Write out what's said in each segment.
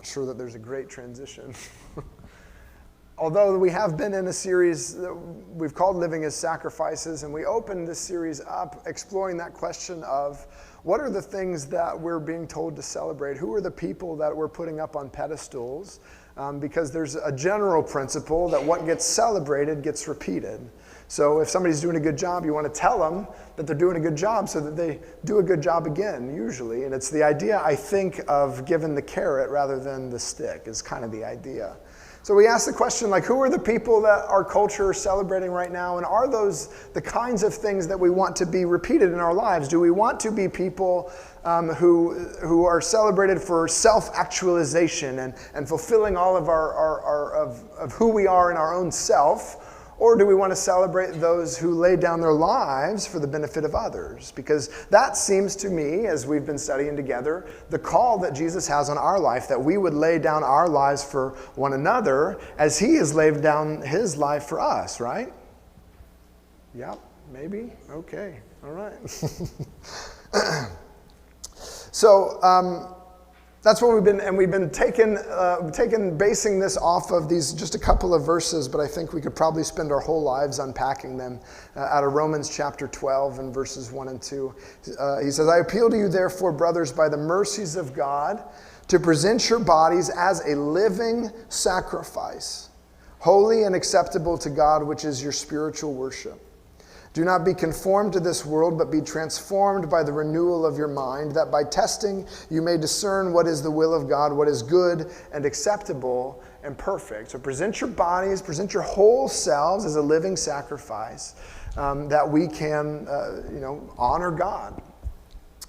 not sure that there's a great transition. Although we have been in a series that we've called Living as Sacrifices, and we opened this series up exploring that question of what are the things that we're being told to celebrate? Who are the people that we're putting up on pedestals? Because there's a general principle that what gets celebrated gets repeated. So if somebody's doing a good job, you want to tell them that they're doing a good job so that they do a good job again, usually. And it's the idea, I think, of giving the carrot rather than the stick is kind of the idea. So we ask the question, like, who are the people that our culture is celebrating right now? And are those the kinds of things that we want to be repeated in our lives? Do we want to be people who are celebrated for self-actualization and fulfilling all of of who we are in our own self? Or do we want to celebrate those who lay down their lives for the benefit of others? Because that seems to me, as we've been studying together, the call that Jesus has on our life, that we would lay down our lives for one another as he has laid down his life for us, right? Yep, maybe? Okay, all right. So, that's what we've been basing this off of these, just a couple of verses, but I think we could probably spend our whole lives unpacking them out of Romans chapter 12 and verses 1 and 2. He says, I appeal to you therefore, brothers, by the mercies of God, to present your bodies as a living sacrifice, holy and acceptable to God, which is your spiritual worship. Do not be conformed to this world, but be transformed by the renewal of your mind, that by testing you may discern what is the will of God, what is good and acceptable and perfect. So present your bodies, present your whole selves as a living sacrifice, that we can, honor God.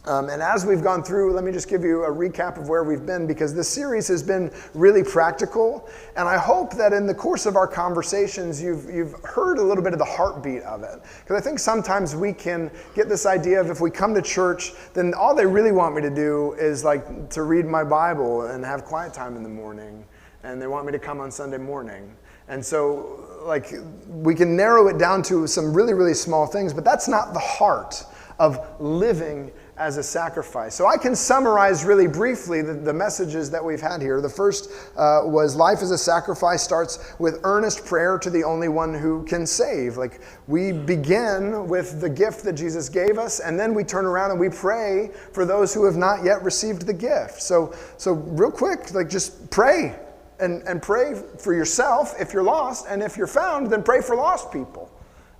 And as we've gone through, let me just give you a recap of where we've been, because this series has been really practical. And I hope that in the course of our conversations, you've heard a little bit of the heartbeat of it. Because I think sometimes we can get this idea of if we come to church, then all they really want me to do is like to read my Bible and have quiet time in the morning. And they want me to come on Sunday morning. And so like we can narrow it down to some really, really small things, but that's not the heart of living as a sacrifice. So I can summarize really briefly the messages that we've had here. The first was life as a sacrifice starts with earnest prayer to the only one who can save. Like we begin with the gift that Jesus gave us, and then we turn around and we pray for those who have not yet received the gift. So real quick, like just pray and pray for yourself if you're lost, and if you're found, then pray for lost people.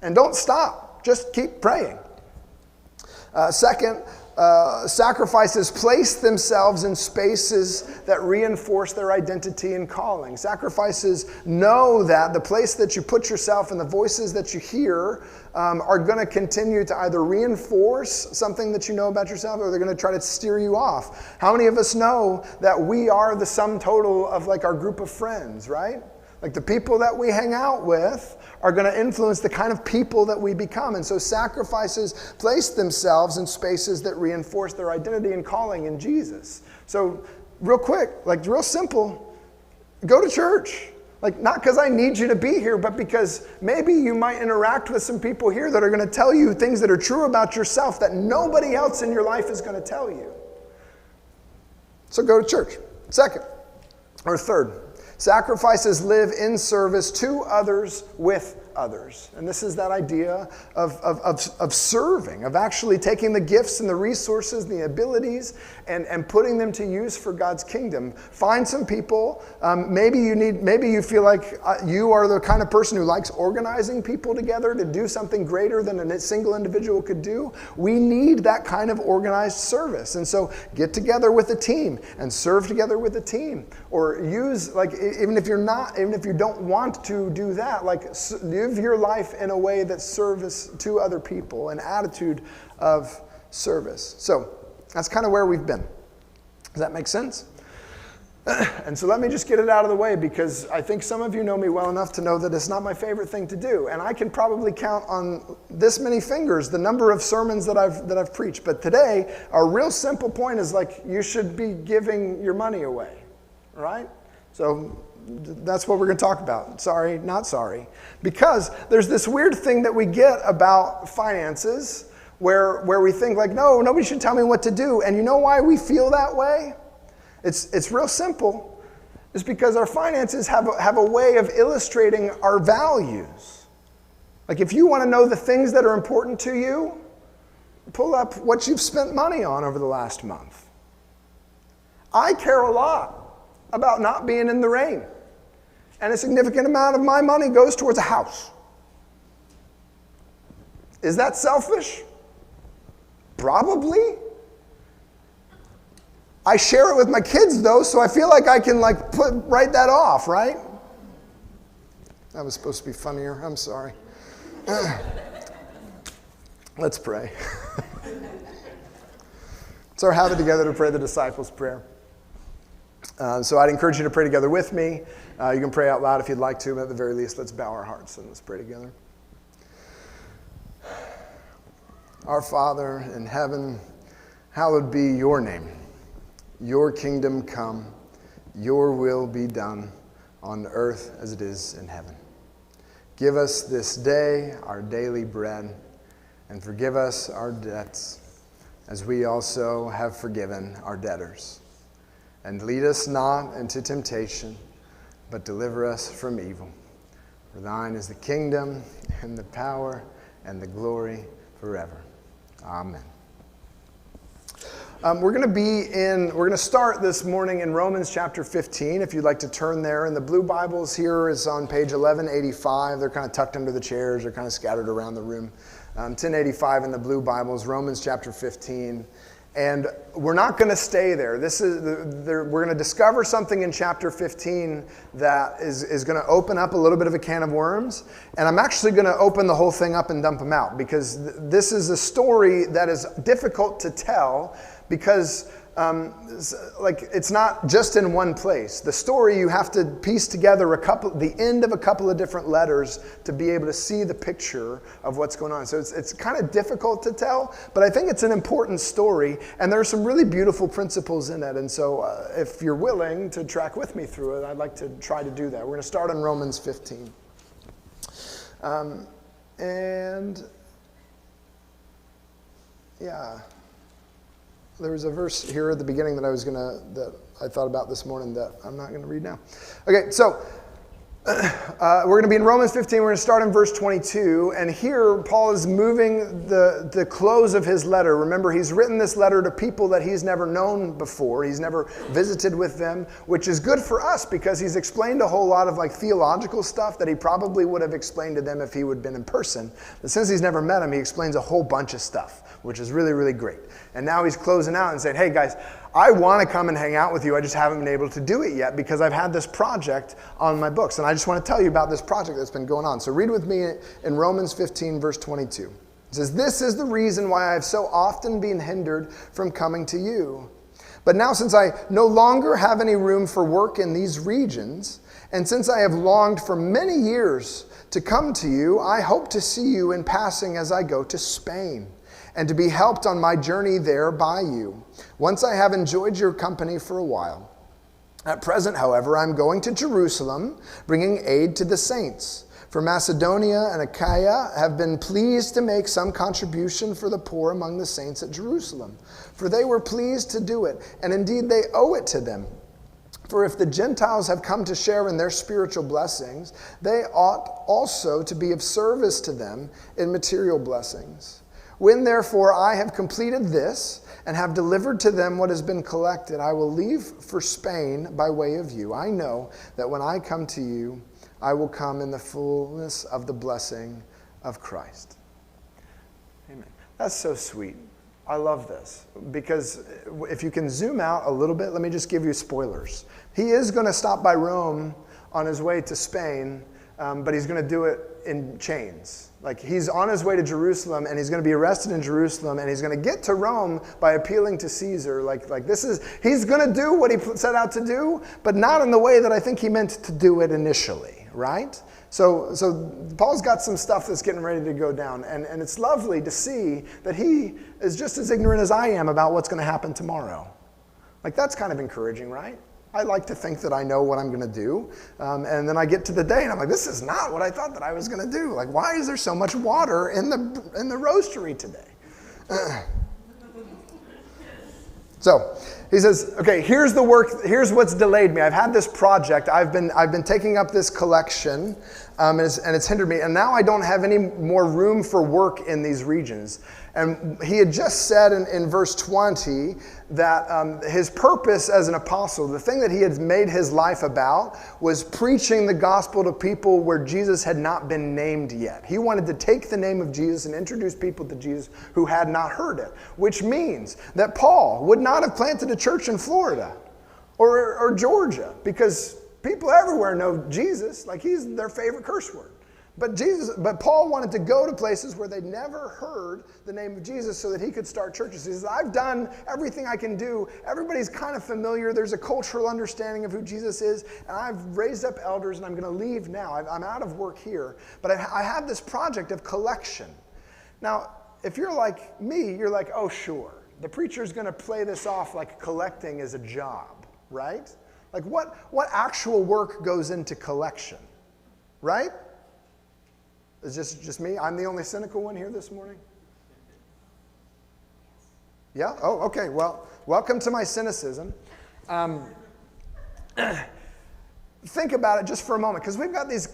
And don't stop, just keep praying. Second, sacrifices place themselves in spaces that reinforce their identity and calling. Sacrifices know that the place that you put yourself and the voices that you hear are going to continue to either reinforce something that you know about yourself, or they're going to try to steer you off. How many of us know that we are the sum total of like our group of friends, right? Like the people that we hang out with are going to influence the kind of people that we become. And so sacrifices place themselves in spaces that reinforce their identity and calling in Jesus. So real quick, like real simple, go to church. Like not because I need you to be here, but because maybe you might interact with some people here that are going to tell you things that are true about yourself that nobody else in your life is going to tell you. So go to church. Third, sacrifices live in service to others with others. And this is that idea of serving, of actually taking the gifts and the resources and the abilities and putting them to use for God's kingdom. Find some people. Maybe you feel like you are the kind of person who likes organizing people together to do something greater than a single individual could do. We need that kind of organized service. And so get together with a team and serve together with a team. Or use, like, even if you don't want to do that, like live your life in a way that serves to other people, an attitude of service. So that's kind of where we've been. Does that make sense? And so let me just get it out of the way, because I think some of you know me well enough to know that it's not my favorite thing to do. And I can probably count on this many fingers the number of sermons that I've preached. But today, a real simple point is like you should be giving your money away, right? So that's what we're going to talk about. Sorry, not sorry. Because there's this weird thing that we get about finances where we think like, no, nobody should tell me what to do. And you know why we feel that way? It's real simple. is because our finances have a way of illustrating our values. Like if you want to know the things that are important to you, pull up what you've spent money on over the last month. I care a lot about not being in the rain. And a significant amount of my money goes towards a house. Is that selfish? Probably. I share it with my kids though, so I feel like I can write that off, right? That was supposed to be funnier. I'm sorry. Let's pray. It's our habit together to pray the disciples' prayer. So I'd encourage you to pray together with me. You can pray out loud if you'd like to, but at the very least, let's bow our hearts and let's pray together. Our Father in heaven, hallowed be your name. Your kingdom come, your will be done on earth as it is in heaven. Give us this day our daily bread, and forgive us our debts, as we also have forgiven our debtors. And lead us not into temptation, but deliver us from evil. For thine is the kingdom, and the power, and the glory forever. Amen. We're going to start this morning in Romans chapter 15, if you'd like to turn there. And the blue Bibles here is on page 1185. They're kind of tucked under the chairs. They're kind of scattered around the room. 1085 in the blue Bibles, Romans chapter 15. And we're not going to stay there. We're going to discover something in chapter 15 that is going to open up a little bit of a can of worms. And I'm actually going to open the whole thing up and dump them out, because this is a story that is difficult to tell, because it's not just in one place. The story, you have to piece together the end of a couple of different letters to be able to see the picture of what's going on. So it's kind of difficult to tell, but I think it's an important story, and there are some really beautiful principles in it. And so if you're willing to track with me through it, I'd like to try to do that. We're going to start in Romans 15. There was a verse here at the beginning that I thought about this morning that I'm not going to read now. Okay, so we're going to be in Romans 15. We're going to start in verse 22. And here, Paul is moving the close of his letter. Remember, he's written this letter to people that he's never known before. He's never visited with them, which is good for us because he's explained a whole lot of theological stuff that he probably would have explained to them if he would have been in person. But since he's never met them, he explains a whole bunch of stuff, which is really, really great. And now he's closing out and saying, hey guys, I want to come and hang out with you. I just haven't been able to do it yet because I've had this project on my books. And I just want to tell you about this project that's been going on. So read with me in Romans 15, verse 22. It says, this is the reason why I've so often been hindered from coming to you. But now since I no longer have any room for work in these regions, and since I have longed for many years to come to you, I hope to see you in passing as I go to Spain, and to be helped on my journey there by you, once I have enjoyed your company for a while. At present, however, I'm going to Jerusalem, bringing aid to the saints. For Macedonia and Achaia have been pleased to make some contribution for the poor among the saints at Jerusalem. For they were pleased to do it, and indeed they owe it to them. For if the Gentiles have come to share in their spiritual blessings, they ought also to be of service to them in material blessings. When therefore I have completed this and have delivered to them what has been collected, I will leave for Spain by way of you. I know that when I come to you, I will come in the fullness of the blessing of Christ. Amen. That's so sweet. I love this because if you can zoom out a little bit, let me just give you spoilers. He is going to stop by Rome on his way to Spain, but he's going to do it in chains. He's on his way to Jerusalem, and he's going to be arrested in Jerusalem, and he's going to get to Rome by appealing to Caesar. He's going to do what he set out to do, but not in the way that I think he meant to do it initially, right? So Paul's got some stuff that's getting ready to go down, and it's lovely to see that he is just as ignorant as I am about what's going to happen tomorrow. That's kind of encouraging, right? I like to think that I know what I'm going to do. And then I get to the day and I'm like, this is not what I thought that I was going to do. Why is there so much water in the roastery today? So He says, okay, here's the work, here's what's delayed me. I've had this project, I've been taking up this collection, and it's hindered me, and now I don't have any more room for work in these regions. And he had just said in verse 20 that his purpose as an apostle, the thing that he had made his life about, was preaching the gospel to people where Jesus had not been named yet. He wanted to take the name of Jesus and introduce people to Jesus who had not heard it, which means that Paul would not have planted a church in Florida or Georgia, because people everywhere know Jesus, like he's their favorite curse word. But Paul wanted to go to places where they'd never heard the name of Jesus so that he could start churches. He says, I've done everything I can do. Everybody's kind of familiar. There's a cultural understanding of who Jesus is. And I've raised up elders, and I'm going to leave now. I'm out of work here. But I have this project of collection. Now, if you're like me, you're like, oh, sure. The preacher's going to play this off like collecting is a job, right? Like what actual work goes into collection, right? Is this just me? I'm the only cynical one here this morning? Yeah? Oh, okay. Well, welcome to my cynicism. Think about it just for a moment, because we've got these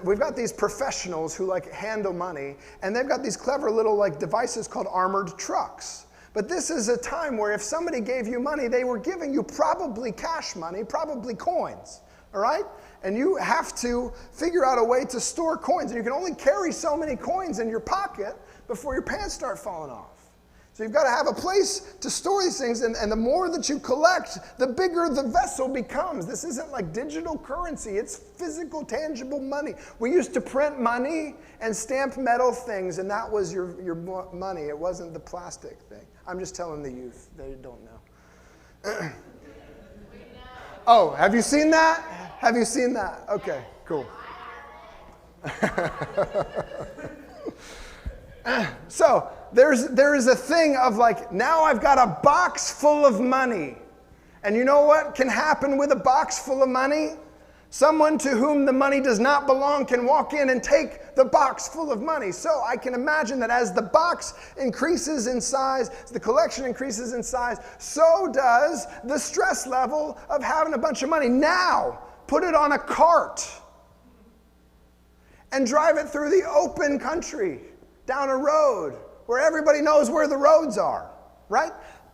we've got these professionals who like handle money, and they've got these clever little like devices called armored trucks. But this is a time where if somebody gave you money, they were giving you probably cash money, probably coins, all right? And you have to figure out a way to store coins. And you can only carry so many coins in your pocket before your pants start falling off. So you've got to have a place to store these things. And the more that you collect, the bigger the vessel becomes. This isn't like digital currency. It's physical, tangible money. We used to print money and stamp metal things, and that was your money. It wasn't the plastic thing. I'm just telling the youth. They don't know. Oh, have you seen that? Have you seen that? Okay, cool. So there is a thing of like, now I've got a box full of money. And you know what can happen with a box full of money? Someone to whom the money does not belong can walk in and take the box full of money. So I can imagine that as the box increases in size, as the collection increases in size, so does the stress level of having a bunch of money. Now, put it on a cart and drive it through the open country, down a road where everybody knows where the roads are, right?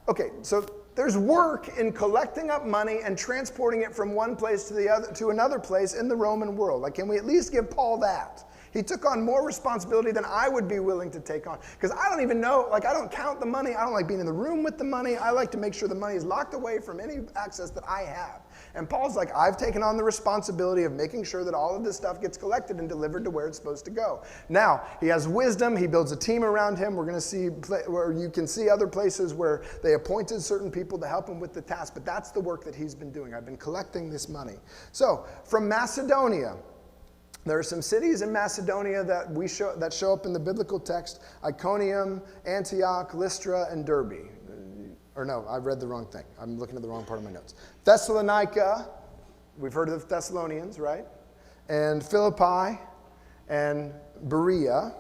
Okay, so there's work in collecting up money and transporting it from one place to the other, to another place in the Roman world. Like, can we at least give Paul that? He took on more responsibility than I would be willing to take on. Because I don't even know, like I don't count the money. I don't like being in the room with the money. I like to make sure the money is locked away from any access that I have. And Paul's like, I've taken on the responsibility of making sure that all of this stuff gets collected and delivered to where it's supposed to go. Now, he has wisdom. He builds a team around him. We're going to see where you can see other places where they appointed certain people to help him with the task. But that's the work that he's been doing. I've been collecting this money. So, from Macedonia, there are some cities in Macedonia that show up in the biblical text: Iconium, Antioch, Lystra, and Derbe. Or no, I read the wrong thing. I'm looking at the wrong part of my notes. Thessalonica, we've heard of the Thessalonians, right? And Philippi, and Berea,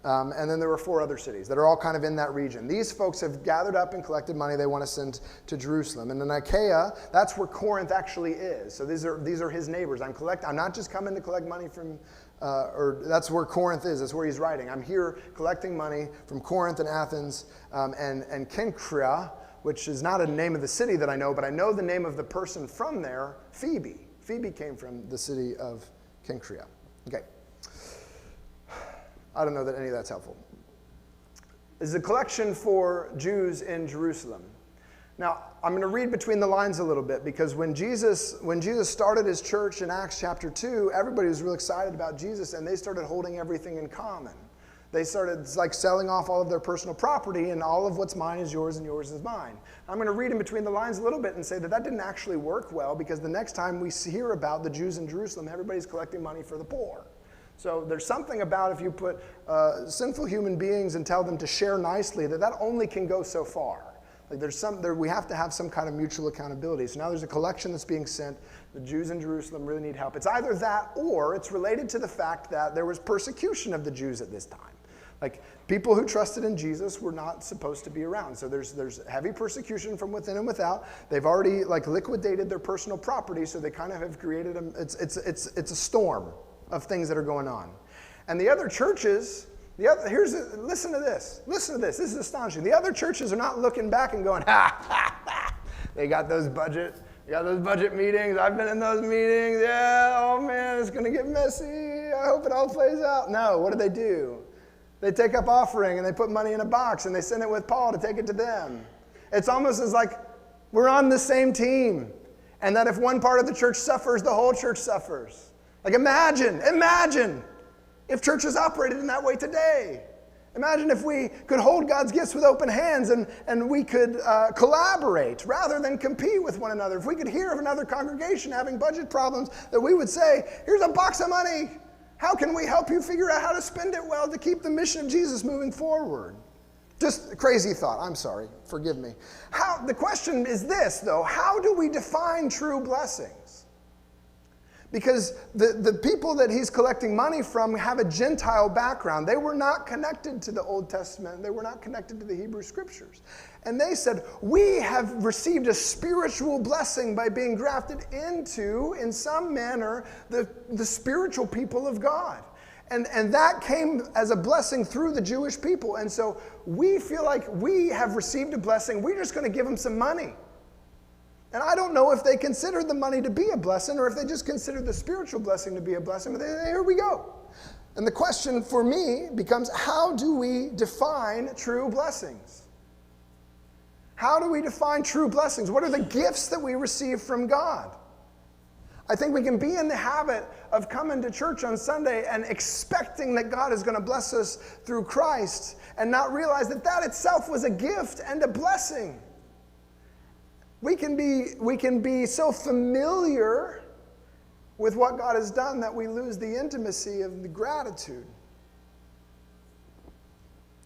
and then there were 4 other cities that are all kind of in that region. These folks have gathered up and collected money they want to send to Jerusalem. And in Achaia, that's where Corinth actually is. So these are his neighbors. I'm not just coming to collect money from, or that's where Corinth is. That's where he's writing. I'm here collecting money from Corinth and Athens and Cenchrea, which is not a name of the city that I know, but I know the name of the person from there, Phoebe. Phoebe came from the city of Cenchrea. Okay. I don't know that any of that's helpful. This is a collection for Jews in Jerusalem. Now, I'm going to read between the lines a little bit, because when Jesus started his church in Acts chapter 2, everybody was real excited about Jesus, and they started holding everything in common. They started like selling off all of their personal property, and all of what's mine is yours and yours is mine. I'm going to read in between the lines a little bit and say that didn't actually work well, because the next time we hear about the Jews in Jerusalem, everybody's collecting money for the poor. So there's something about if you put sinful human beings and tell them to share nicely, that only can go so far. Like we have to have some kind of mutual accountability. So now there's a collection that's being sent. The Jews in Jerusalem really need help. It's either that, or it's related to the fact that there was persecution of the Jews at this time. Like, people who trusted in Jesus were not supposed to be around. So there's heavy persecution from within and without. They've already liquidated their personal property, so they kind of have created it's a storm of things that are going on. And the other churches, listen to this. This is astonishing. The other churches are not looking back and going, ha, ha, ha. They got those budget meetings. I've been in those meetings. Yeah, oh man, it's going to get messy. I hope it all plays out. No, what do? They take up offering and they put money in a box and they send it with Paul to take it to them. It's almost as like we're on the same team. And that if one part of the church suffers, the whole church suffers. Like imagine if churches operated in that way today. Imagine if we could hold God's gifts with open hands and we could collaborate rather than compete with one another. If we could hear of another congregation having budget problems, that we would say, here's a box of money. How can we help you figure out how to spend it well to keep the mission of Jesus moving forward? Just a crazy thought. I'm sorry. Forgive me. The question is this, though. How do we define true blessings? Because the people that he's collecting money from have a Gentile background. They were not connected to the Old Testament. They were not connected to the Hebrew Scriptures. And they said, we have received a spiritual blessing by being grafted into, in some manner, the spiritual people of God. And that came as a blessing through the Jewish people. And so we feel like we have received a blessing. We're just going to give them some money. And I don't know if they consider the money to be a blessing or if they just consider the spiritual blessing to be a blessing. But here we go. And the question for me becomes, how do we define true blessings? How do we define true blessings? What are the gifts that we receive from God? I think we can be in the habit of coming to church on Sunday and expecting that God is going to bless us through Christ and not realize that that itself was a gift and a blessing. We can be so familiar with what God has done that we lose the intimacy of the gratitude.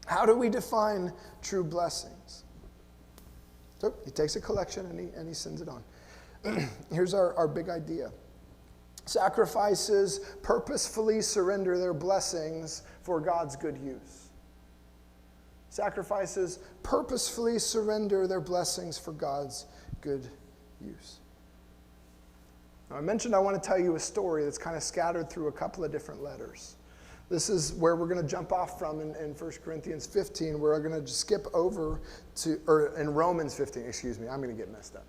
How do we define true blessings? So he takes a collection and he sends it on. Here's our big idea. Sacrifices purposefully surrender their blessings for God's good use. Sacrifices purposefully surrender their blessings for God's good use. Now, I mentioned I want to tell you a story that's kind of scattered through a couple of different letters. This is where we're going to jump off from in 1 Corinthians 15. We're going to skip over to, or in Romans 15, excuse me, I'm going to get messed up.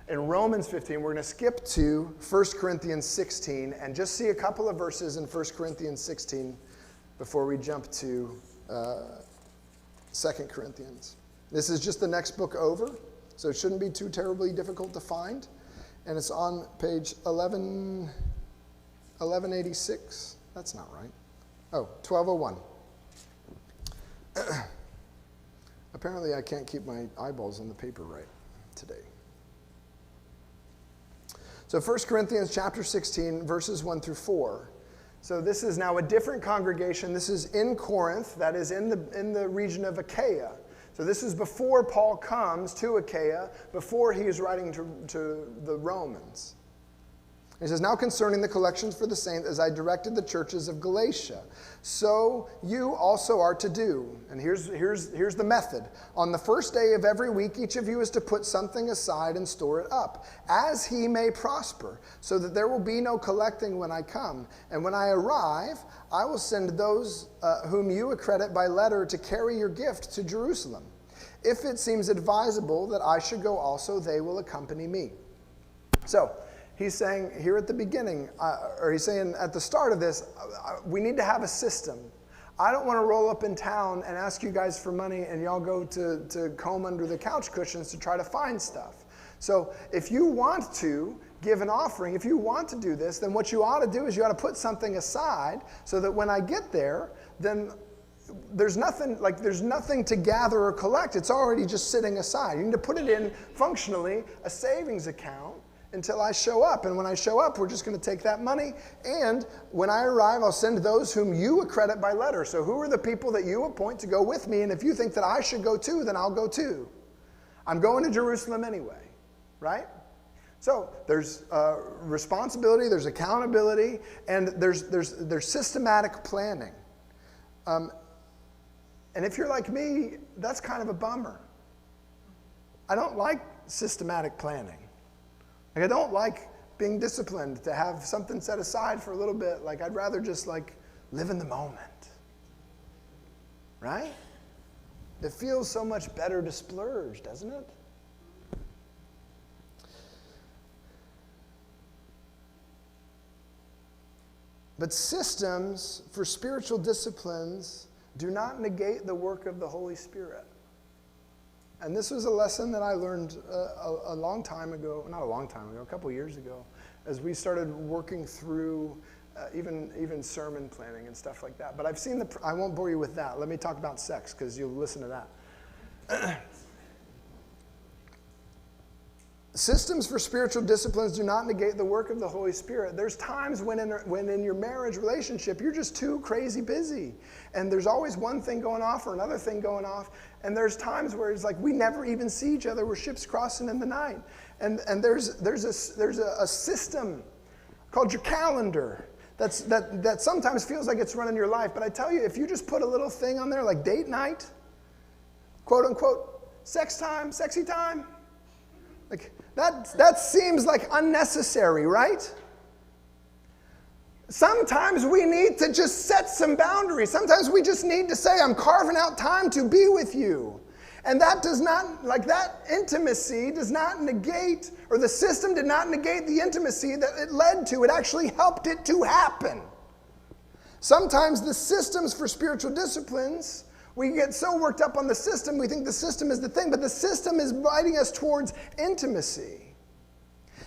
In Romans 15, we're going to skip to 1 Corinthians 16 and just see a couple of verses in 1 Corinthians 16 before we jump to 2 Corinthians. This is just the next book over, so it shouldn't be too terribly difficult to find. And it's on page 1186. That's not right. Oh, 1201. Apparently I can't keep my eyeballs on the paper right today. So 1 Corinthians chapter 16, verses 1 through 4. So this is now a different congregation. This is in Corinth, that is in the region of Achaia. So this is before Paul comes to Achaia, before he is writing to the Romans. He says, now concerning the collections for the saints, as I directed the churches of Galatia, so you also are to do. And here's the method. On the first day of every week, each of you is to put something aside and store it up, as he may prosper, so that there will be no collecting when I come. And when I arrive, I will send those whom you accredit by letter to carry your gift to Jerusalem. If it seems advisable that I should go also, they will accompany me. So, he's saying here at the beginning, or he's saying at the start of this, we need to have a system. I don't want to roll up in town and ask you guys for money and y'all go to comb under the couch cushions to try to find stuff. So if you want to give an offering, if you want to do this, then what you ought to do is you ought to put something aside so that when I get there, then there's nothing to gather or collect. It's already just sitting aside. You need to put it in functionally a savings account until I show up. And when I show up, we're just going to take that money. And when I arrive, I'll send those whom you accredit by letter. So who are the people that you appoint to go with me? And if you think that I should go too, then I'll go too. I'm going to Jerusalem anyway, right? So there's responsibility, there's accountability, and there's systematic planning. And if you're like me, that's kind of a bummer. I don't like systematic planning. Like, I don't like being disciplined to have something set aside for a little bit. Like, I'd rather just like live in the moment. Right? It feels so much better to splurge, doesn't it? But systems for spiritual disciplines do not negate the work of the Holy Spirit. And this was a lesson that I learned a long time ago, not a long time ago, a couple years ago, as we started working through even sermon planning and stuff like that. But I've seen I won't bore you with that. Let me talk about sex, because you'll listen to that. Systems for spiritual disciplines do not negate the work of the Holy Spirit. There's times when in your marriage relationship, you're just too crazy busy. And there's always one thing going off or another thing going off. And there's times where it's like we never even see each other. We're ships crossing in the night. And there's a system called your calendar that sometimes feels like it's running your life. But I tell you, if you just put a little thing on there like date night, quote unquote, sex time, sexy time, like that seems like unnecessary, right? Sometimes we need to just set some boundaries. Sometimes we just need to say, I'm carving out time to be with you. And that does not, like that intimacy does not negate, or the system did not negate the intimacy that it led to. It actually helped it to happen. Sometimes the systems for spiritual disciplines, we get so worked up on the system, we think the system is the thing, but the system is guiding us towards intimacy.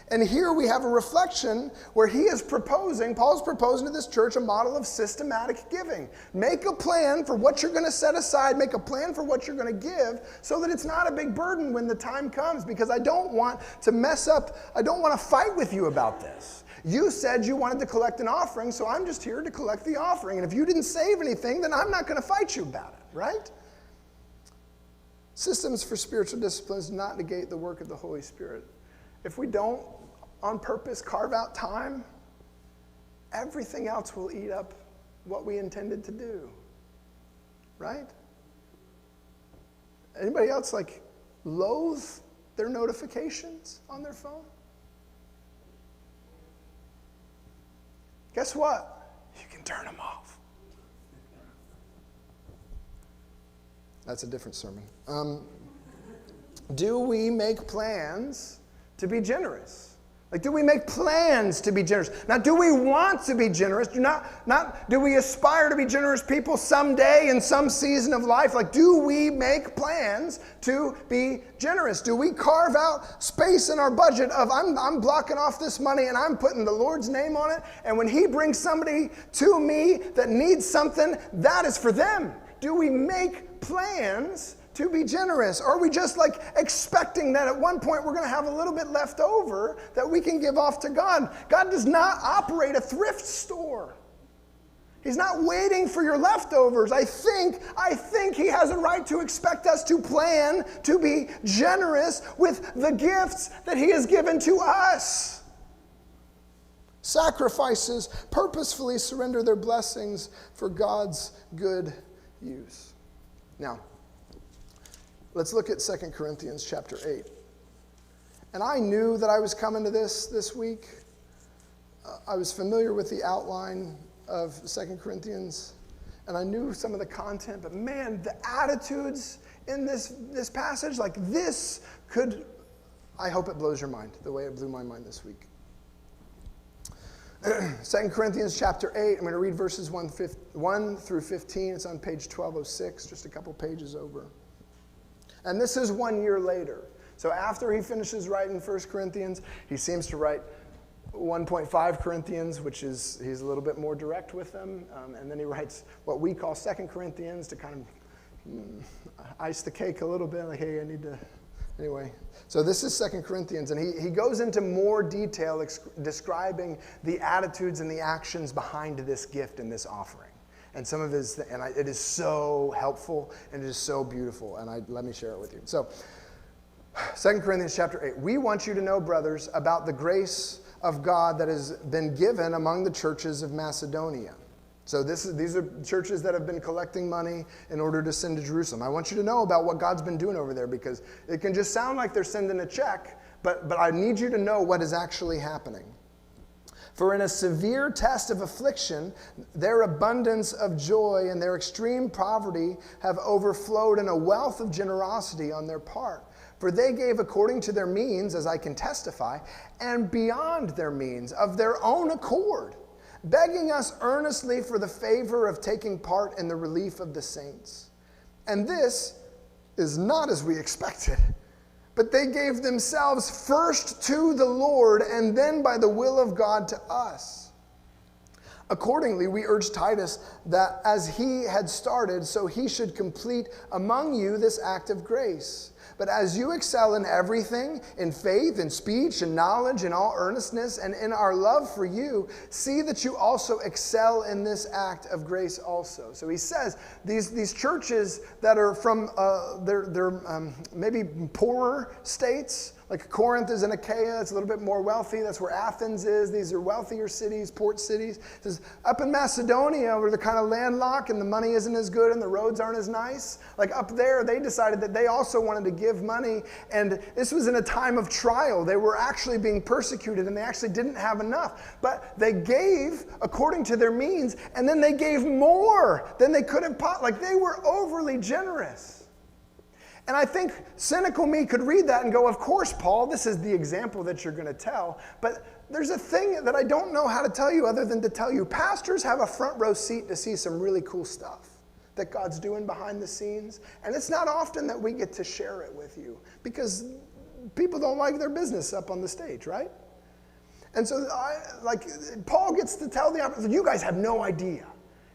And here we have a reflection where Paul's proposing to this church a model of systematic giving. Make a plan for what you're going to set aside, make a plan for what you're going to give, so that it's not a big burden when the time comes, because I don't want to mess up, I don't want to fight with you about this. You said you wanted to collect an offering, so I'm just here to collect the offering. And if you didn't save anything, then I'm not going to fight you about it, right? Systems for spiritual disciplines do not negate the work of the Holy Spirit. If we don't, on purpose, carve out time, everything else will eat up what we intended to do, right? Anybody else loathe their notifications on their phone? Guess what? You can turn them off. That's a different sermon. Do we make plans to be generous? Do we make plans to be generous? Now, do we want to be generous? Do we aspire to be generous people someday in some season of life? Do we make plans to be generous? Do we carve out space in our budget of I'm blocking off this money and I'm putting the Lord's name on it, and when He brings somebody to me that needs something, that is for them? Do we make plans to be generous? Or are we just expecting that at one point we're going to have a little bit left over that we can give off to God? God does not operate a thrift store. He's not waiting for your leftovers. I think He has a right to expect us to plan to be generous with the gifts that He has given to us. Sacrifices purposefully surrender their blessings for God's good use. Now, let's look at 2 Corinthians chapter 8. And I knew that I was coming to this week. I was familiar with the outline of 2 Corinthians, and I knew some of the content, but man, the attitudes in this passage, I hope it blows your mind the way it blew my mind this week. 2 Corinthians chapter 8, I'm going to read verses 1 through 15. It's on page 1206, just a couple pages over. And this is 1 year later. So after he finishes writing 1 Corinthians, he seems to write 1.5 Corinthians, which is, he's a little bit more direct with them. And then he writes what we call 2 Corinthians to kind of ice the cake a little bit. Hey, I need to... Anyway, so this is 2 Corinthians, and he goes into more detail describing the attitudes and the actions behind this gift and this offering. And some of his, it is so helpful, and it is so beautiful, and let me share it with you. So, 2 Corinthians chapter 8. We want you to know, brothers, about the grace of God that has been given among the churches of Macedonia. So these are churches that have been collecting money in order to send to Jerusalem. I want you to know about what God's been doing over there, because it can just sound like they're sending a check, but I need you to know what is actually happening. For in a severe test of affliction, their abundance of joy and their extreme poverty have overflowed in a wealth of generosity on their part. For they gave according to their means, as I can testify, and beyond their means, of their own accord, begging us earnestly for the favor of taking part in the relief of the saints. And this is not as we expected, but they gave themselves first to the Lord and then by the will of God to us. Accordingly, we urge Titus that as he had started, so he should complete among you this act of grace. But as you excel in everything, in faith, in speech, in knowledge, in all earnestness, and in our love for you, see that you also excel in this act of grace also. So he says, these churches that are from maybe poorer states, like Corinth is in Achaia, it's a little bit more wealthy. That's where Athens is. These are wealthier cities, port cities. It says, up in Macedonia, where they're kind of landlocked and the money isn't as good and the roads aren't as nice, like up there, they decided that they also wanted to give money. And this was in a time of trial. They were actually being persecuted and they actually didn't have enough. But they gave according to their means, and then they gave more than they could have like they were overly generous. And I think cynical me could read that and go, of course, Paul, this is the example that you're going to tell. But there's a thing that I don't know how to tell you other than to tell you. Pastors have a front row seat to see some really cool stuff that God's doing behind the scenes. And it's not often that we get to share it with you because people don't like their business up on the stage, right? And so Paul gets to tell you guys have no idea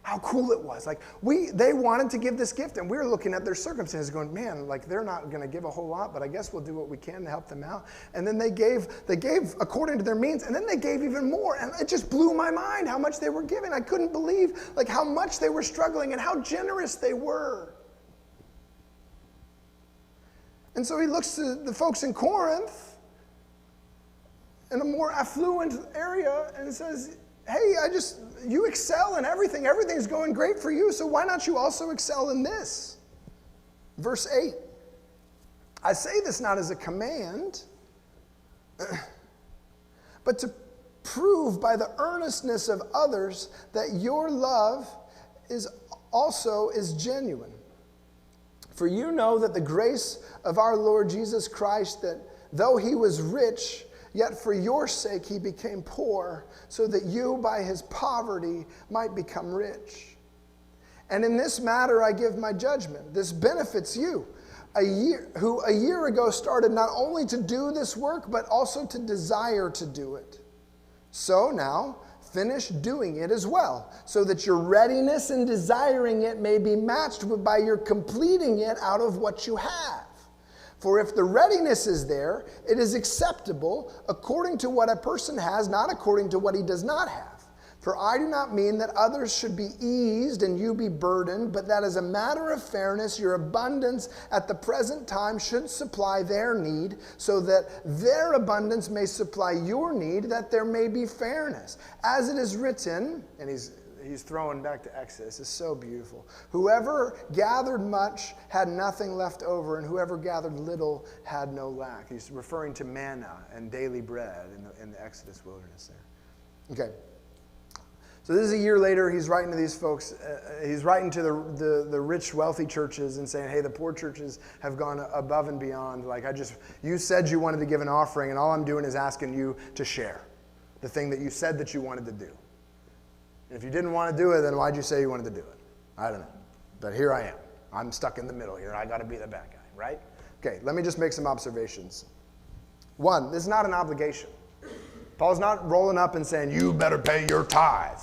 how cool it was. Like they wanted to give this gift, and we were looking at their circumstances going, man, like they're not going to give a whole lot, but I guess we'll do what we can to help them out. And then they gave according to their means, and then they gave even more. And it just blew my mind how much they were giving. I couldn't believe like how much they were struggling and how generous they were. And so he looks to the folks in Corinth in a more affluent area and says, hey, you excel in everything. Everything's going great for you, so why not you also excel in this? Verse 8. I say this not as a command, but to prove by the earnestness of others that your love is genuine. For you know that the grace of our Lord Jesus Christ, that though he was rich, yet for your sake he became poor, so that you by his poverty might become rich. And in this matter I give my judgment. This benefits you, who a year ago started not only to do this work, but also to desire to do it. So now finish doing it as well, so that your readiness in desiring it may be matched by your completing it out of what you have. For if the readiness is there, it is acceptable according to what a person has, not according to what he does not have. For I do not mean that others should be eased and you be burdened, but that as a matter of fairness, your abundance at the present time should supply their need, so that their abundance may supply your need, that there may be fairness. As it is written, and he's throwing back to Exodus. It's so beautiful. Whoever gathered much had nothing left over, and whoever gathered little had no lack. He's referring to manna and daily bread in the Exodus wilderness there. Okay. So this is a year later. He's writing to these folks. He's writing to the rich, wealthy churches and saying, hey, the poor churches have gone above and beyond. Like you said you wanted to give an offering, and all I'm doing is asking you to share the thing that you said that you wanted to do. If you didn't want to do it, then why'd you say you wanted to do it? I don't know. But here I am. I'm stuck in the middle here. I got to be the bad guy, right? Okay, let me just make some observations. One, this is not an obligation. Paul's not rolling up and saying, you better pay your tithe.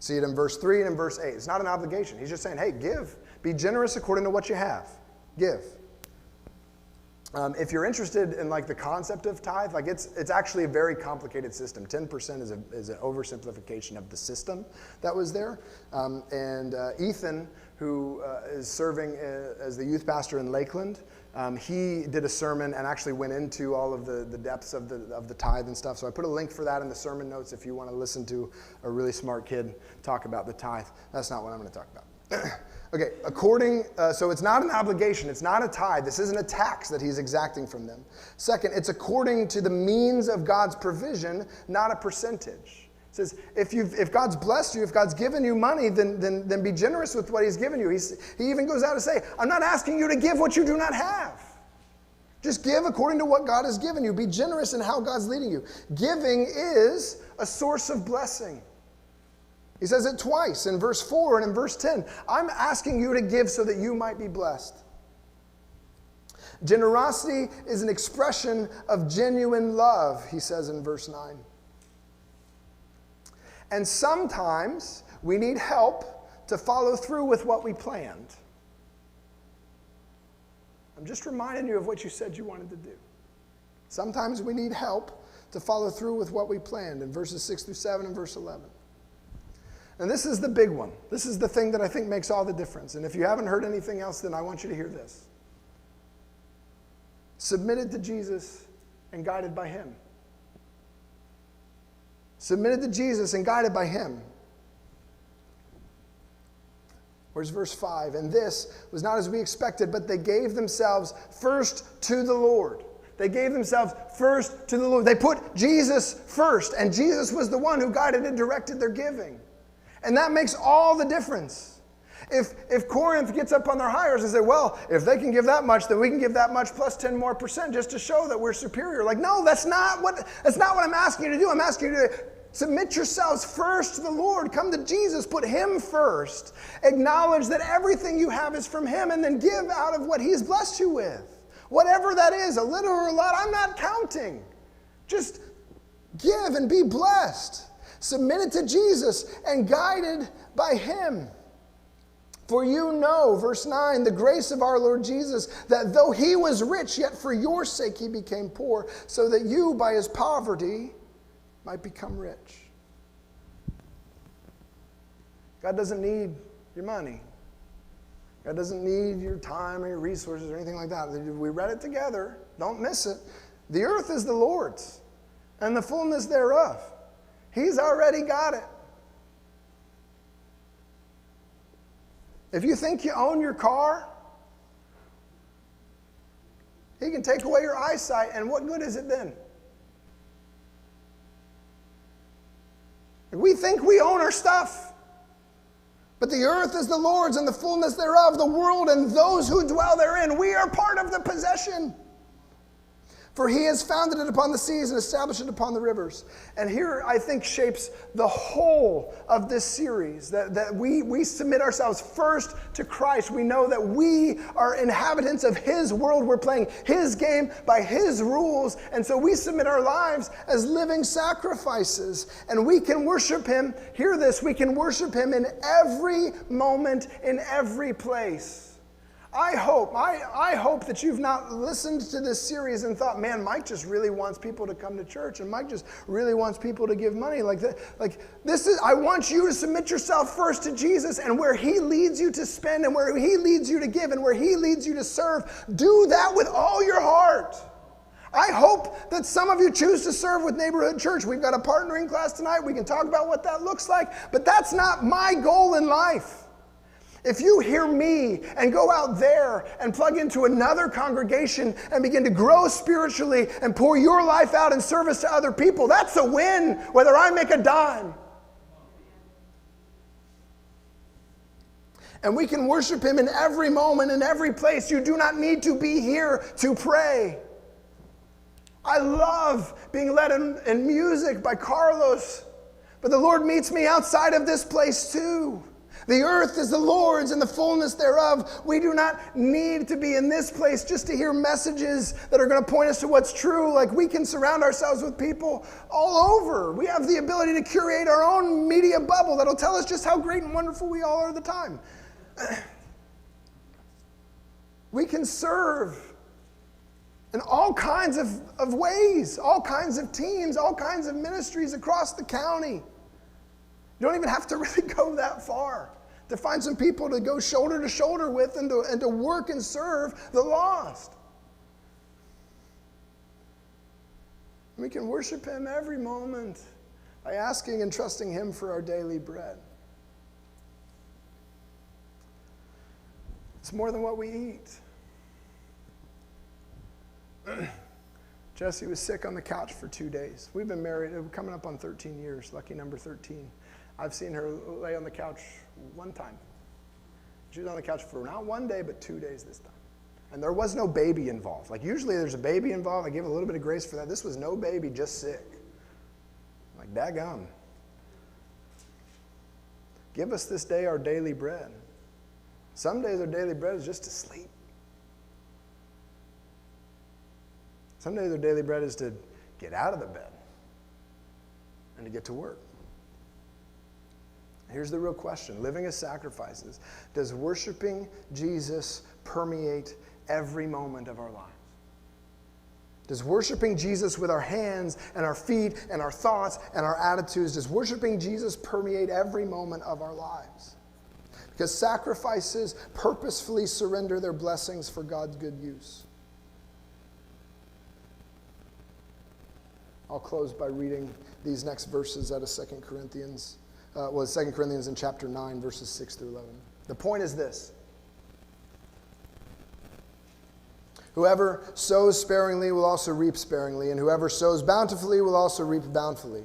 See it in verse 3 and in verse 8. It's not an obligation. He's just saying, hey, give. Be generous according to what you have. Give. If you're interested in like the concept of tithe, like it's actually a very complicated system. 10% is an oversimplification of the system that was there. And Ethan, who is serving as the youth pastor in Lakeland, he did a sermon and actually went into all of the depths of the tithe and stuff. So I put a link for that in the sermon notes if you want to listen to a really smart kid talk about the tithe. That's not what I'm going to talk about. Okay, so it's not an obligation. It's not a tithe. This isn't a tax that he's exacting from them. Second, it's according to the means of God's provision, not a percentage. It says, if God's blessed you, if God's given you money, then be generous with what he's given you. He even goes out to say, I'm not asking you to give what you do not have. Just give according to what God has given you. Be generous in how God's leading you. Giving is a source of blessing. He says it twice in verse 4 and in verse 10. I'm asking you to give so that you might be blessed. Generosity is an expression of genuine love, he says in verse 9. And sometimes we need help to follow through with what we planned. I'm just reminding you of what you said you wanted to do. Sometimes we need help to follow through with what we planned in verses 6 through 7 and verse 11. And this is the big one. This is the thing that I think makes all the difference. And if you haven't heard anything else, then I want you to hear this. Submitted to Jesus and guided by him. Submitted to Jesus and guided by him. Where's verse 5? And this was not as we expected, but they gave themselves first to the Lord. They gave themselves first to the Lord. They put Jesus first, and Jesus was the one who guided and directed their giving. And that makes all the difference. If Corinth gets up on their high horse and say, well, if they can give that much, then we can give that much plus 10% more just to show that we're superior. Like, no, that's not what I'm asking you to do. I'm asking you to submit yourselves first to the Lord. Come to Jesus. Put him first. Acknowledge that everything you have is from him, and then give out of what he's blessed you with. Whatever that is, a little or a lot, I'm not counting. Just give and be blessed. Submitted to Jesus and guided by him. For you know, verse 9, the grace of our Lord Jesus, that though he was rich, yet for your sake he became poor, so that you by his poverty might become rich. God doesn't need your money. God doesn't need your time or your resources or anything like that. We read it together. Don't miss it. The earth is the Lord's, and the fullness thereof. He's already got it. If you think you own your car, he can take away your eyesight, and what good is it then? We think we own our stuff. But the earth is the Lord's and the fullness thereof, the world and those who dwell therein. We are part of the possession. For he has founded it upon the seas and established it upon the rivers. And here, I think, shapes the whole of this series, that we submit ourselves first to Christ. We know that we are inhabitants of his world. We're playing his game by his rules. And so we submit our lives as living sacrifices. And we can worship him, hear this, we can worship him in every moment, in every place. I hope that you've not listened to this series and thought, man, Mike just really wants people to come to church, and Mike just really wants people to give money like that. I want you to submit yourself first to Jesus, and where he leads you to spend, and where he leads you to give, and where he leads you to serve, do that with all your heart. I hope that some of you choose to serve with Neighborhood Church. We've got a partnering class tonight. We can talk about what that looks like, but that's not my goal in life. If you hear me and go out there and plug into another congregation and begin to grow spiritually and pour your life out in service to other people, that's a win, whether I make a dime. And we can worship him in every moment, in every place. You do not need to be here to pray. I love being led in music by Carlos, but the Lord meets me outside of this place too. The earth is the Lord's and the fullness thereof. We do not need to be in this place just to hear messages that are going to point us to what's true. Like, we can surround ourselves with people all over. We have the ability to curate our own media bubble that'll tell us just how great and wonderful we all are at the time. We can serve in all kinds of ways, all kinds of teams, all kinds of ministries across the county. You don't even have to really go that far to find some people to go shoulder to shoulder with and to work and serve the lost. We can worship him every moment by asking and trusting him for our daily bread. It's more than what we eat. Jessie was sick on the couch for 2 days. We've been married, we're coming up on 13 years, lucky number 13. I've seen her lay on the couch one time. She was on the couch for not 1 day, but 2 days this time. And there was no baby involved. Like usually there's a baby involved. I give a little bit of grace for that. This was no baby, just sick. Like, daggum. Give us this day our daily bread. Some days our daily bread is just to sleep. Some days our daily bread is to get out of the bed and to get to work. Here's the real question. Living as sacrifices, does worshiping Jesus permeate every moment of our lives? Does worshiping Jesus with our hands and our feet and our thoughts and our attitudes, does worshiping Jesus permeate every moment of our lives? Because sacrifices purposefully surrender their blessings for God's good use. I'll close by reading these next verses out of 2 Corinthians. 2 Corinthians in chapter 9, verses 6 through 11. The point is this. Whoever sows sparingly will also reap sparingly, and whoever sows bountifully will also reap bountifully.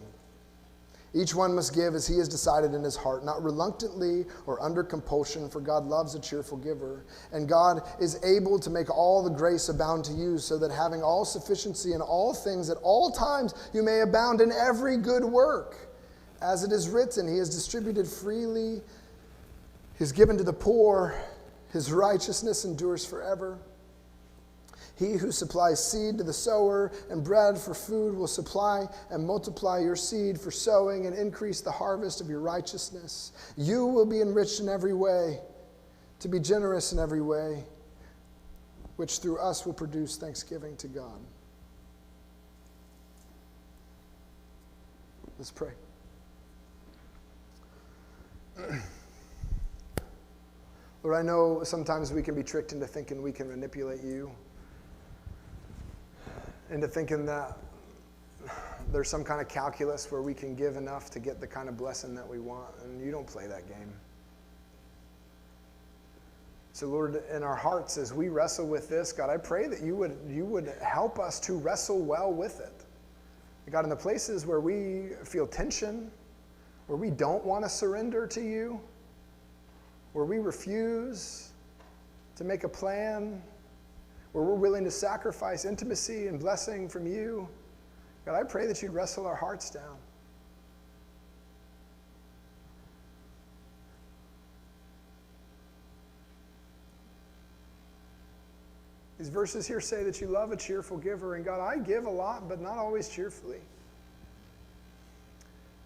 Each one must give as he has decided in his heart, not reluctantly or under compulsion, for God loves a cheerful giver. And God is able to make all the grace abound to you, so that having all sufficiency in all things at all times, you may abound in every good work. As it is written, he has distributed freely, he has given to the poor, his righteousness endures forever. He who supplies seed to the sower and bread for food will supply and multiply your seed for sowing and increase the harvest of your righteousness. You will be enriched in every way, to be generous in every way, which through us will produce thanksgiving to God. Let's pray. Lord, I know sometimes we can be tricked into thinking we can manipulate you, into thinking that there's some kind of calculus where we can give enough to get the kind of blessing that we want, and you don't play that game. So Lord, in our hearts as we wrestle with this, God, I pray that you would help us to wrestle well with it. God, in the places where we feel tension, where we don't want to surrender to you, where we refuse to make a plan, where we're willing to sacrifice intimacy and blessing from you, God, I pray that you'd wrestle our hearts down. These verses here say that you love a cheerful giver, and God, I give a lot, but not always cheerfully.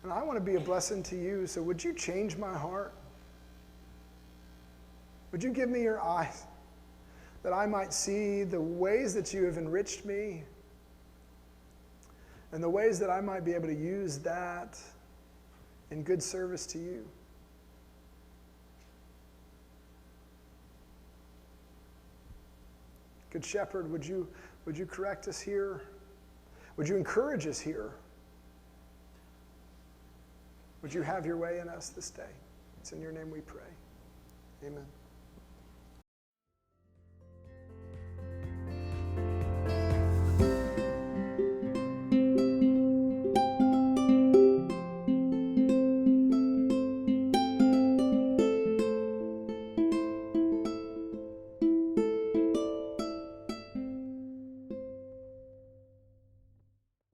And I want to be a blessing to you, so would you change my heart? Would you give me your eyes that I might see the ways that you have enriched me and the ways that I might be able to use that in good service to you? Good Shepherd, would you correct us here? Would you encourage us here? Would you have your way in us this day? It's in your name we pray. Amen.